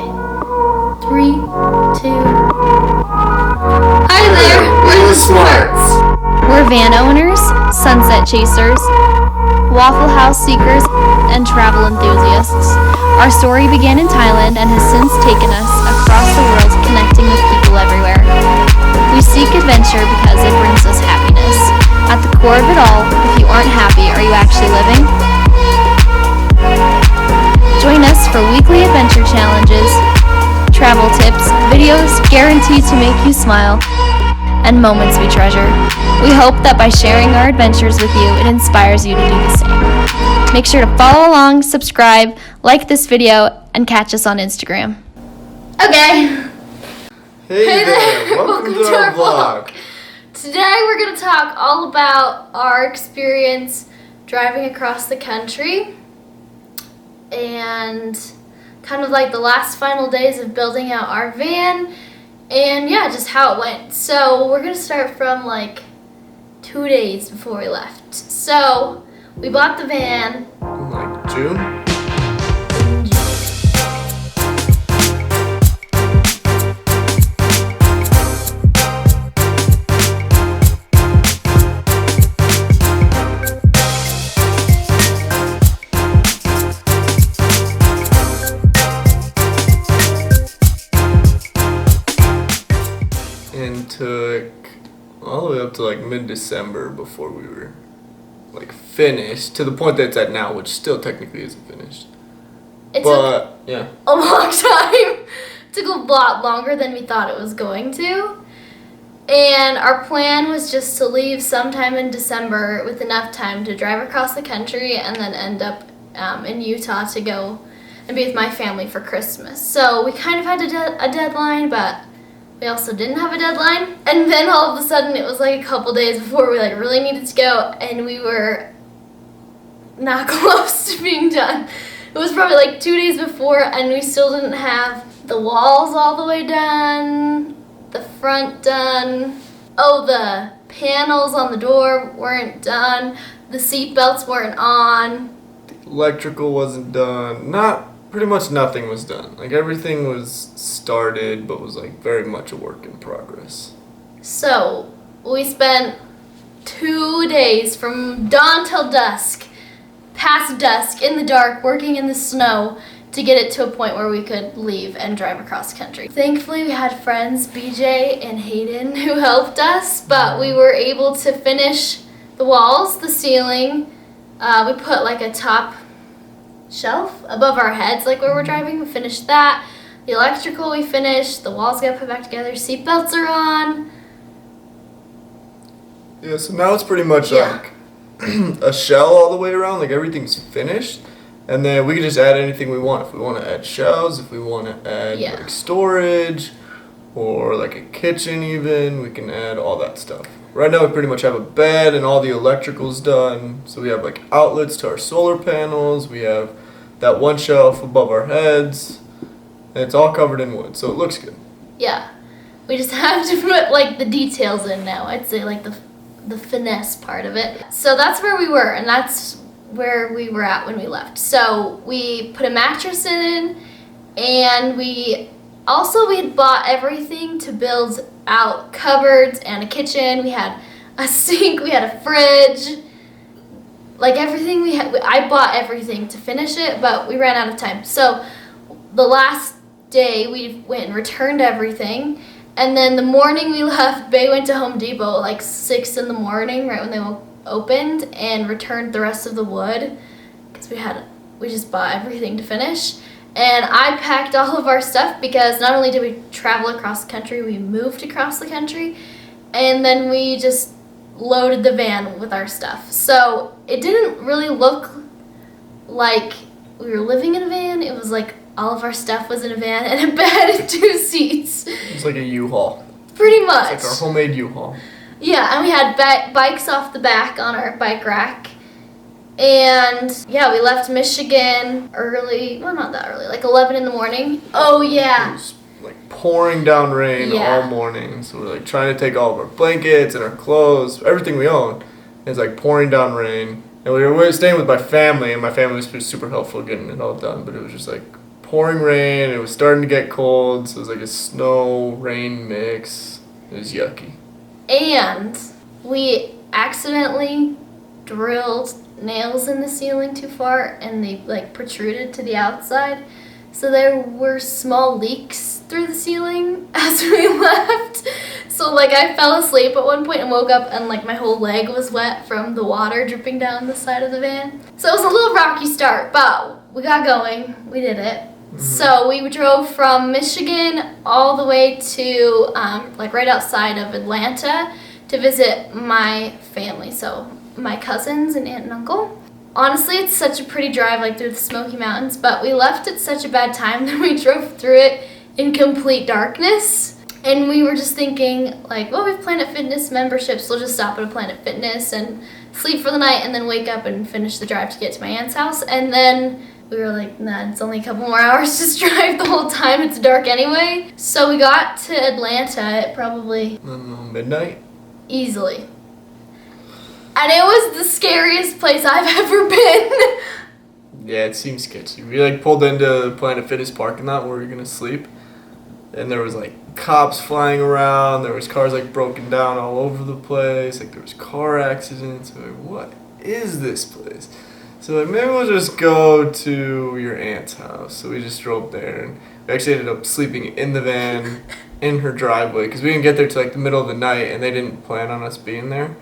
Okay. 3, 2. Hi there, we're the Smarts. We're van owners, sunset chasers, Waffle House seekers, and travel enthusiasts. Our story began in Thailand and has since taken us across the world, connecting with people everywhere. We seek adventure because it brings us happiness. At the core of it all, if you aren't happy, are you actually living? Join us for weekly adventure challenges, travel tips, videos guaranteed to make you smile, and moments we treasure. We hope that by sharing our adventures with you, it inspires you to do the same. Make sure to follow along, subscribe, like this video, and catch us on Instagram. Okay. Hey there, welcome to our vlog. Today we're going to talk all about our experience driving across the country and kind of like the last final days of building out our van and yeah, just how it went. So we're going to start from like 2 days before we left. So we bought the van Like June? And took all the way up to like mid-December before we were like finished, to the point that it's at now, which still technically isn't finished. It took yeah, a long time. It took a lot longer than we thought it was going to. And our plan was just to leave sometime in December with enough time to drive across the country and then end up in Utah to go and be with my family for Christmas. So we kind of had a deadline, but we also didn't have a deadline. And then all of a sudden it was like a couple days before we like really needed to go, and we were not close to being done. It was probably like 2 days before and we still didn't have the walls all the way done, the front done. Oh, the panels on the door weren't done. The seat belts weren't on. the electrical wasn't done. Pretty much nothing was done. Like everything was started, but was like very much a work in progress. So we spent 2 days from dawn till dusk, past dusk, in the dark, working in the snow to get it to a point where we could leave and drive across the country. Thankfully, we had friends, BJ and Hayden, who helped us, but we were able to finish the walls, the ceiling. We put like a top shelf above our heads, like where we're driving. We finished that. The electrical we finished. The walls got put back together. Seat belts are on. Yeah, so now it's pretty much like a shell all the way around. Like everything's finished, and then we can just add anything we want. If we want to add shelves, if we want to add like storage, or like a kitchen even, we can add all that stuff. Right now we pretty much have a bed and all the electrical's done. So we have like outlets to our solar panels. We have that one shelf above our heads. And it's all covered in wood, so it looks good. Yeah. We just have to put like the details in now. I'd say like the finesse part of it. So that's where we were, and that's where we were at when we left. So we put a mattress in, and we had bought everything to build out cupboards and a kitchen. We had a sink, we had a fridge, like everything we had. I bought everything to finish it, but we ran out of time. So the last day we went and returned everything, and then the morning we left, Bay went to Home Depot like 6 in the morning, right when they opened, and returned the rest of the wood because we just bought everything to finish. And I packed all of our stuff because not only did we travel across the country, we moved across the country, and then we just loaded the van with our stuff. So it didn't really look like we were living in a van. It was like all of our stuff was in a van and a bed and 2 seats. It's like a U-Haul. Pretty much. It's like our homemade U-Haul. Yeah, and we had bikes off the back on our bike rack. And yeah, we left Michigan early. Well, not that early, like 11 in the morning. Oh yeah. It was like pouring down rain all morning. So we're like trying to take all of our blankets and our clothes, everything we own. It's like pouring down rain. And we were staying with my family, and my family was super helpful getting it all done, but it was just like pouring rain. It was starting to get cold, so it was like a snow-rain mix. It was yucky. And we accidentally drilled nails in the ceiling too far, and they like protruded to the outside. So there were small leaks through the ceiling as we left. So like I fell asleep at one point and woke up and like my whole leg was wet from the water dripping down the side of the van. So it was a little rocky start, but we got going. We did it. Mm-hmm. So we drove from Michigan all the way to like right outside of Atlanta to visit my family. So my cousins and aunt and uncle. Honestly, it's such a pretty drive, like through the Smoky Mountains, but we left at such a bad time that we drove through it in complete darkness. And we were just thinking, like, well, we have Planet Fitness memberships, so we'll just stop at a Planet Fitness and sleep for the night and then wake up and finish the drive to get to my aunt's house. And then we were like, nah, it's only a couple more hours to drive the whole time. It's dark anyway. So we got to Atlanta at probably midnight? Easily. And it was the scariest place I've ever been. Yeah, it seemed sketchy. We like pulled into Planet Fitness parking lot where we were gonna sleep, and there was like cops flying around. There was cars like broken down all over the place. Like there was car accidents. We're like, what is this place? So like maybe we'll just go to your aunt's house. So we just drove there, and we actually ended up sleeping in the van in her driveway because we didn't get there till like the middle of the night, and they didn't plan on us being there.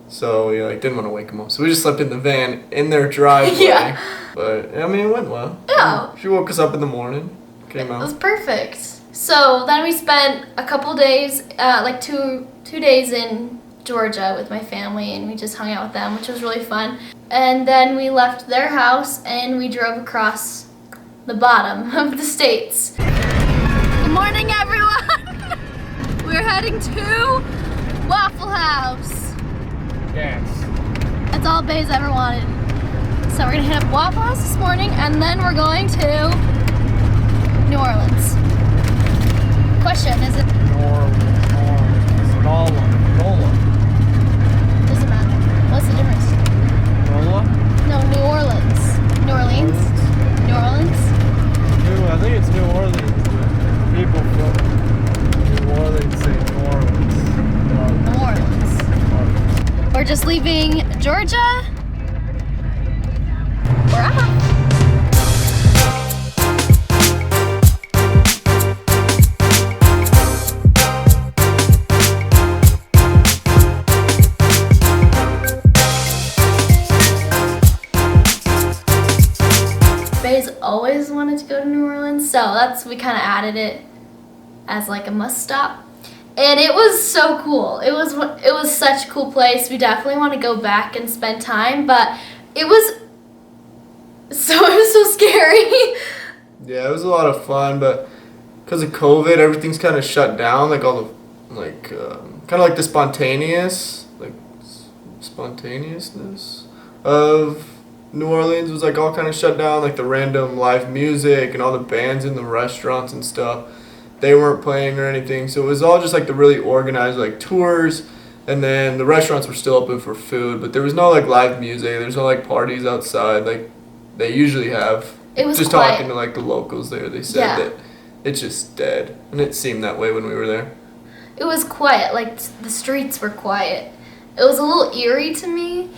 So we like didn't want to wake them up. So we just slept in the van in their driveway. Yeah. But I mean, it went well. Yeah. She woke us up in the morning. Came out. It was perfect. So then we spent a couple days, like two days in Georgia with my family, and we just hung out with them, which was really fun. And then we left their house and we drove across the bottom of the states. Good morning, everyone. We're heading to Waffle House. Yes. That's all Bay's ever wanted. So we're gonna hit up Waffle House this morning, and then we're going to New Orleans. Question, is it? New Orleans. Nola. Doesn't matter. What's the difference? Nola? No, New Orleans. New Orleans? New Orleans? I think it's New Orleans, but people from New Orleans say New Orleans. New Orleans. We're just leaving Georgia. We're off. Bay's always wanted to go to New Orleans, so we kind of added it as like a must stop. And it was so cool. It was such a cool place. We definitely want to go back and spend time, but it was so scary. Yeah, it was a lot of fun, but because of COVID, everything's kind of shut down. Like all the kind of like the spontaneousness of New Orleans was like all kind of shut down. Like the random live music and all the bands in the restaurants and stuff. They weren't playing or anything, so it was all just like the really organized like tours, and then the restaurants were still open for food, but there was no like live music. There's no like parties outside like they usually have. It was just quiet. Talking to like the locals there, they said that it's just dead, and it seemed that way when we were there. It was quiet, like the streets were quiet. It was a little eerie to me,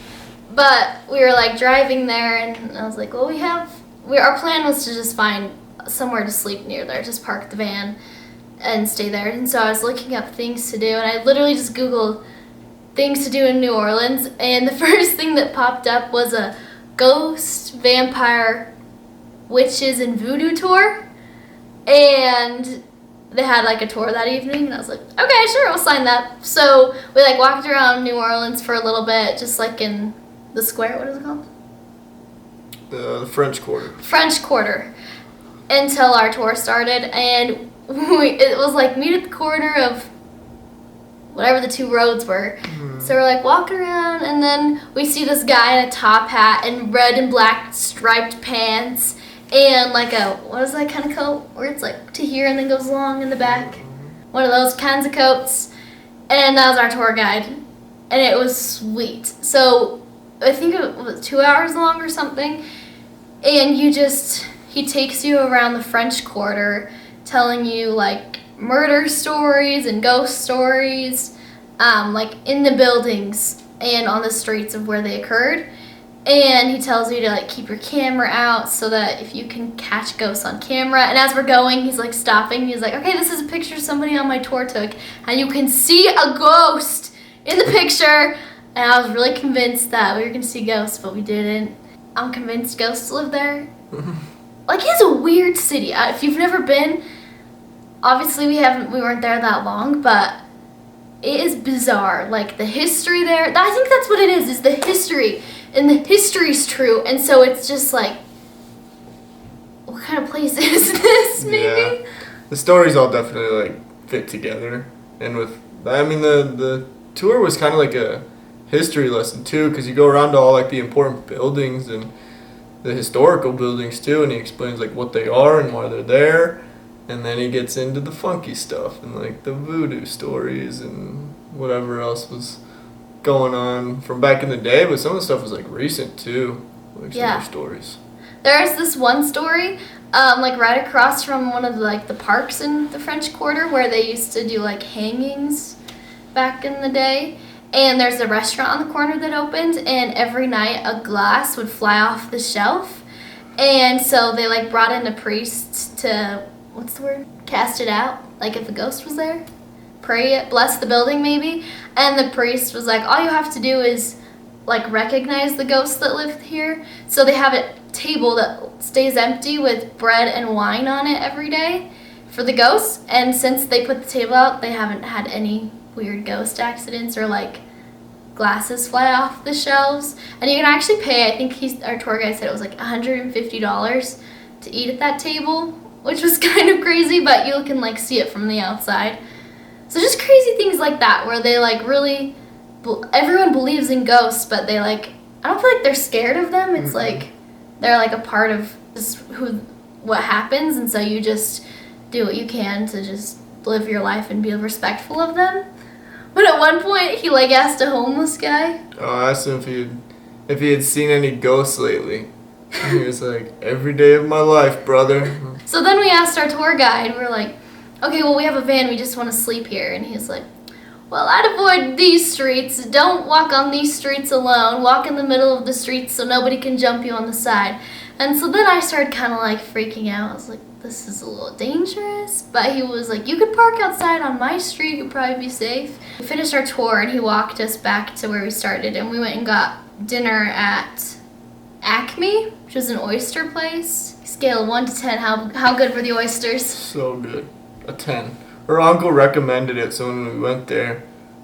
but we were like driving there, and I was like, well, our plan was to just find somewhere to sleep near there, just park the van and stay there. And so I was looking up things to do, and I literally just Googled things to do in New Orleans, and the first thing that popped up was a ghost, vampire, witches, and voodoo tour. And they had like a tour that evening, and I was like, okay, sure, we'll sign that. So we like walked around New Orleans for a little bit, just like in the square, what is it called? The French Quarter. French Quarter. Until our tour started, and it was like meet at the corner of whatever the two roads were. Mm-hmm. So we're like walking around, and then we see this guy in a top hat and red and black striped pants and like what is that kind of coat where it's like to here and then goes long in the back? Mm-hmm. One of those kinds of coats. And that was our tour guide, and it was sweet. So I think it was 2 hours long or something, and he takes you around the French Quarter, telling you like murder stories and ghost stories, like in the buildings and on the streets of where they occurred. And he tells you to like keep your camera out so that if you can catch ghosts on camera. And as we're going, he's like stopping. He's like, okay, this is a picture somebody on my tour took, and you can see a ghost in the picture. And I was really convinced that we were gonna see ghosts, but we didn't. I'm convinced ghosts live there. Like, it's a weird city. If you've never been, obviously we weren't there that long, but it is bizarre. Like the history there, I think that's what it is the history. And the history's true, and so it's just like, what kind of place is this, maybe? Yeah. The stories all definitely, like, fit together. And the tour was kind of like a history lesson, too, because you go around to all, like, the important buildings and the historical buildings, too, and he explains, like, what they are and why they're there. And then he gets into the funky stuff and, like, the voodoo stories and whatever else was going on from back in the day, but some of the stuff was like recent too, like some of the stories. There's this one story, like right across from one of the parks in the French Quarter where they used to do like hangings back in the day. And there's a restaurant on the corner that opened, and every night a glass would fly off the shelf, and so they like brought in a priest to cast it out, like if a ghost was there. Pray it, bless the building maybe. And the priest was like, all you have to do is like recognize the ghosts that live here. So they have a table that stays empty with bread and wine on it every day for the ghosts. And since they put the table out, they haven't had any weird ghost accidents or like glasses fly off the shelves. And you can actually pay, I think our tour guide said it was like $150 to eat at that table, which was kind of crazy, but you can like see it from the outside. So just crazy things like that where they like really, everyone believes in ghosts, but they like, I don't feel like they're scared of them. It's like they're like a part of just what happens, and so you just do what you can to just live your life and be respectful of them. But at one point, he like asked a homeless guy. Oh, I asked him if he had seen any ghosts lately. And he was like, every day of my life, brother. So then we asked our tour guide, we're like, okay, well, we have a van, we just want to sleep here. And he's like, well, I'd avoid these streets. Don't walk on these streets alone. Walk in the middle of the streets so nobody can jump you on the side. And so then I started kind of like freaking out. I was like, this is a little dangerous. But he was like, you could park outside on my street. You'd probably be safe. We finished our tour, and he walked us back to where we started. And we went and got dinner at Acme, which is an oyster place. Scale of 1 to 10, how good were the oysters? So good. A 10. Her uncle recommended it, so when we went there,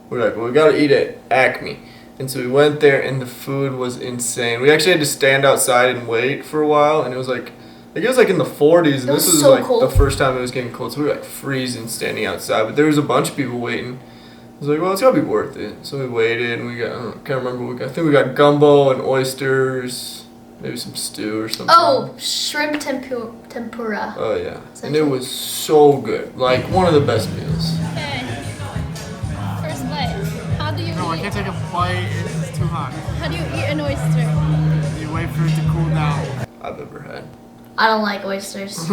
we're like, well, we gotta eat at Acme. And so we went there, and the food was insane. We actually had to stand outside and wait for a while, and it was like in the 40s, and this was so like cold. The first time it was getting cold, so we were like freezing standing outside, but there was a bunch of people waiting. I was like, well, it's gotta be worth it. So we waited, and we got, I can't remember what we got. I think we got gumbo and oysters. Maybe some stew or something. Oh, shrimp tempura. Oh, yeah. And it was so good. Like, one of the best meals. Okay. First bite. How do you No, I can't take a bite. It's too hot. How do you eat an oyster? You wait for it to cool down. I've ever had. I don't like oysters.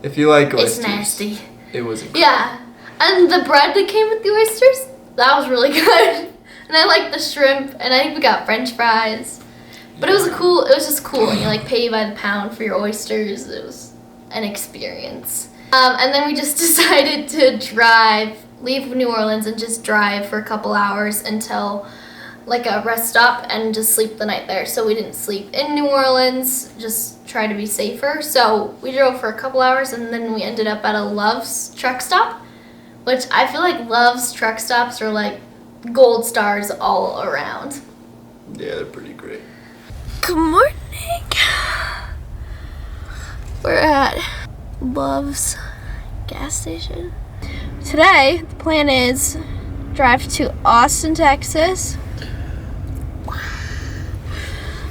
If you like oysters. It's nasty. It was incredible. Yeah. And the bread that came with the oysters, that was really good. And I like the shrimp, and I think we got French fries. But it was just cool, and you like pay by the pound for your oysters. It was an experience. And then we just decided to leave New Orleans and just drive for a couple hours until like a rest stop and just sleep the night there. So we didn't sleep in New Orleans, just try to be safer. So we drove for a couple hours, and then we ended up at a Love's truck stop, which I feel like Love's truck stops are like gold stars all around. Yeah, they're pretty great. Good morning. We're at Love's gas station. Today, the plan is drive to Austin, Texas,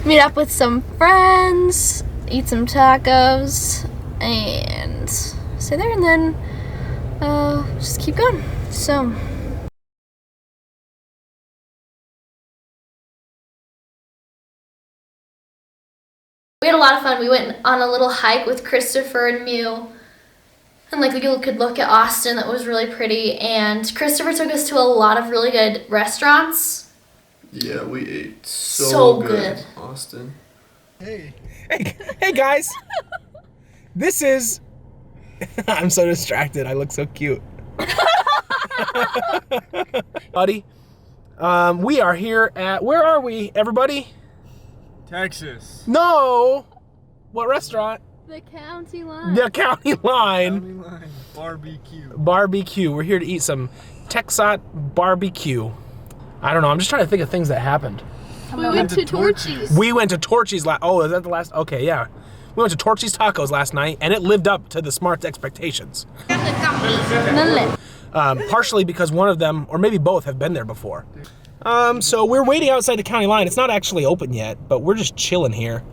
meet up with some friends, eat some tacos, and stay there, and then just keep going. So We had a lot of fun. We went on a little hike with Christopher and Mew. And like you could look at Austin, that was really pretty. And Christopher took us to a lot of really good restaurants. Yeah, we ate so good in Austin. Hey guys. This is... I'm so distracted. I look so cute. Buddy, we are here at... Where are we, everybody? Texas. No! What restaurant? The County Line. The County Line. County Line. Barbecue. Barbecue. We're here to eat some Texas barbecue. I don't know. I'm just trying to think of things that happened. We went to Torchy's. We went to Torchy's last... Oh, is that the last... Okay, yeah. We went to Torchy's Tacos last night, and it lived up to the Smart's expectations. Partially because one of them, or maybe both, have been there before. So we're waiting outside the County Line. It's not actually open yet, but we're just chilling here,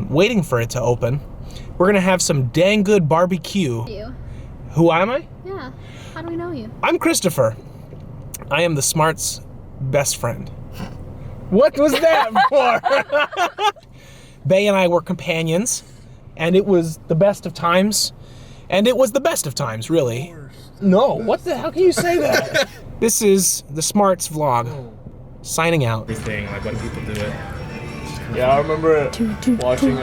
waiting for it to open. We're gonna have some dang good barbecue. You. Who am I? Yeah. How do we know you? I'm Christopher. I am the Smart's best friend. What was that for? Bay and I were companions, and it was the best of times. And it was the best of times, really. No, what the hell can you say that? This is the Smart's vlog. Signing out. Everything, like when people do it. Yeah, I remember watching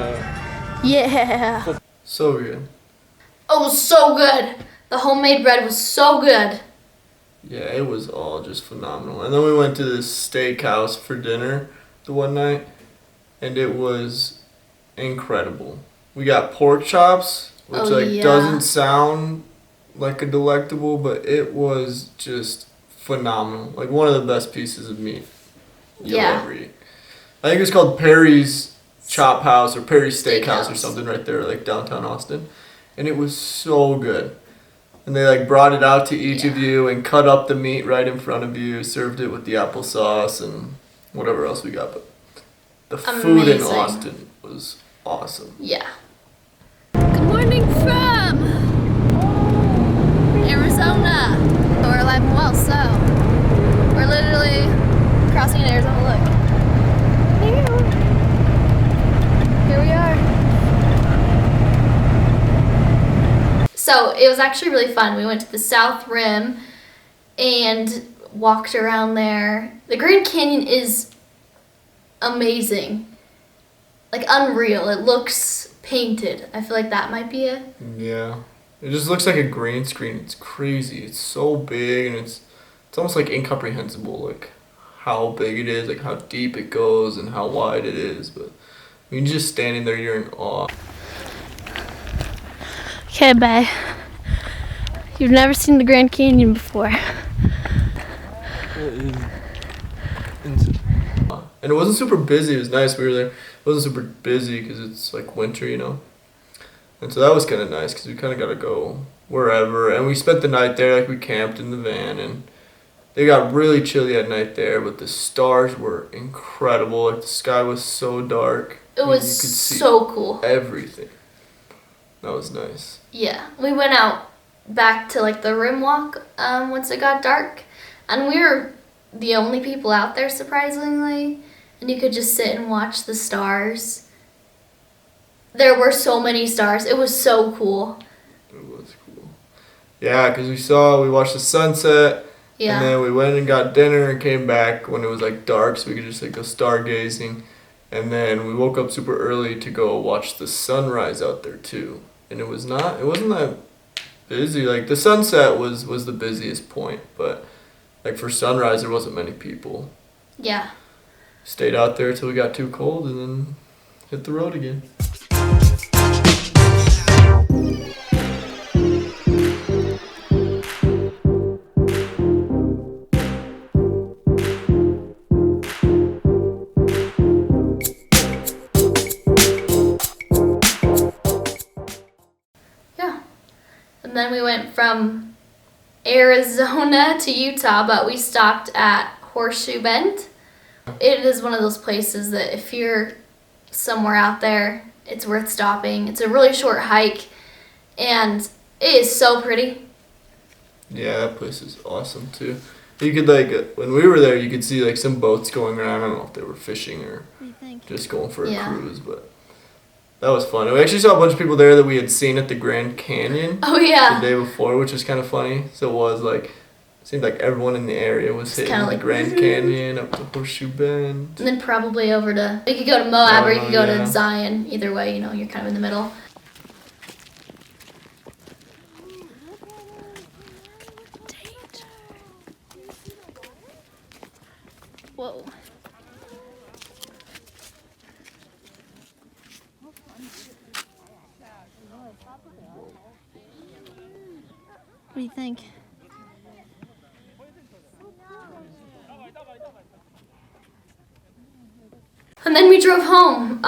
Yeah. so good. Oh, it was so good. The homemade bread was so good. Yeah, it was all just phenomenal. And then we went to this steakhouse for dinner the one night, and it was incredible. We got pork chops, which doesn't sound like a delectable, but it was just phenomenal. Like one of the best pieces of meat you'll ever eat. I think it's called Perry's Chop House or Perry's Steakhouse or something right there, like downtown Austin. And it was so good. And they like brought it out to each of you and cut up the meat right in front of you, served it with the applesauce and whatever else we got. But the food in Austin was awesome. Yeah. Good morning from Arizona. We're alive and well, so we're literally crossing in Arizona. Look. Here we are. So it was actually really fun. We went to the South Rim and walked around there. The Grand Canyon is amazing. Like unreal. It looks painted. I feel like that might be it. Yeah. It just looks like a green screen. It's crazy. It's so big and it's almost like incomprehensible, like how big it is, like how deep it goes and how wide it is. But when you're just standing there, you're in awe. Okay, bae. You've never seen the Grand Canyon before. And it wasn't super busy. It was nice. We were there. It wasn't super busy because it's like winter, you know. And so that was kind of nice because we kind of got to go wherever. And we spent the night there. Like we camped in the van and they got really chilly at night there. But the stars were incredible. Like the sky was so dark. It was you could see so cool. Everything. That was nice. Yeah. We went out back to like the rim walk once it got dark. And we were the only people out there, surprisingly. And you could just sit and watch the stars. There were so many stars. It was so cool. It was cool. Yeah, because we watched the sunset. Yeah. And then we went and got dinner and came back when it was like dark so we could just like go stargazing. And then we woke up super early to go watch the sunrise out there too. And it wasn't that busy. Like the sunset was the busiest point, but like for sunrise there wasn't many people. Yeah. Stayed out there till we got too cold and then hit the road again. Yeah. And then we went from Arizona to Utah, but we stopped at Horseshoe Bend. It is one of those places that if you're somewhere out there, it's worth stopping. It's a really short hike, and it is so pretty. Yeah, that place is awesome too. You could like, when we were there, you could see like some boats going around. I don't know if they were fishing or just going for a cruise, but That was fun. We actually saw a bunch of people there that we had seen at the Grand Canyon Oh yeah. the day before, which was kind of funny. So it was like, seemed like everyone in the area was hitting the like, Grand Canyon up to Horseshoe Bend. And then probably over to, you could go to Moab or you could go yeah. to Zion. Either way, you know, you're kind of in the middle. Whoa. What do you think? And then we drove home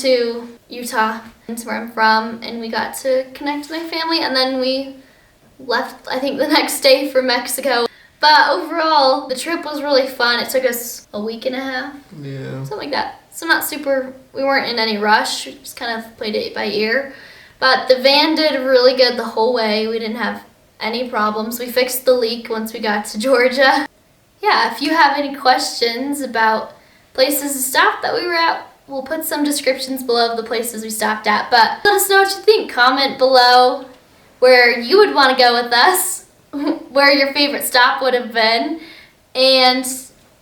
to Utah, that's where I'm from, and we got to connect with my family, and then we left, I think, the next day for Mexico. But overall, the trip was really fun. It took us a week and a half, something like that. So not super, we weren't in any rush, we just kind of played it by ear. But the van did really good the whole way. We didn't have any problems. We fixed the leak once we got to Georgia. Yeah, if you have any questions about places to stop that we were at, we'll put some descriptions below of the places we stopped at. But let us know what you think. Comment below where you would want to go with us, where your favorite stop would have been, and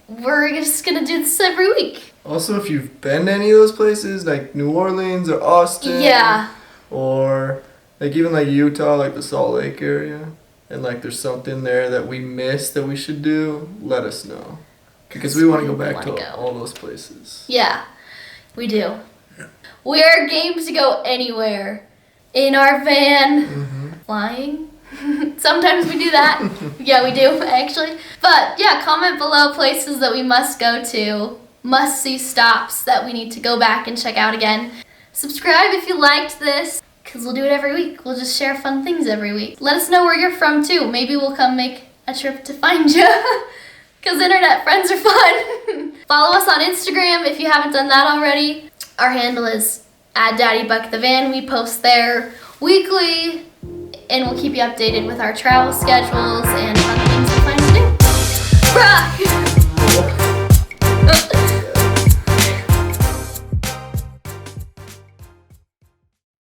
we're just gonna do this every week. Also, if you've been to any of those places, like New Orleans or Austin, Yeah. or like even like Utah, like the Salt Lake area, and like there's something there that we missed that we should do, let us know. Because we want to go back to all those places. Yeah, we do. We are game to go anywhere. In our van, flying. Sometimes we do that. Yeah, we do, actually. But yeah, comment below places that we must go to, must-see stops that we need to go back and check out again. Subscribe if you liked this, because we'll do it every week. We'll just share fun things every week. Let us know where you're from, too. Maybe we'll come make a trip to find you, because internet friends are fun. Follow us on Instagram if you haven't done that already. Our handle is @DaddyBuckTheVan. We post there weekly, and we'll keep you updated with our travel schedules and fun things we plan to do. Rock!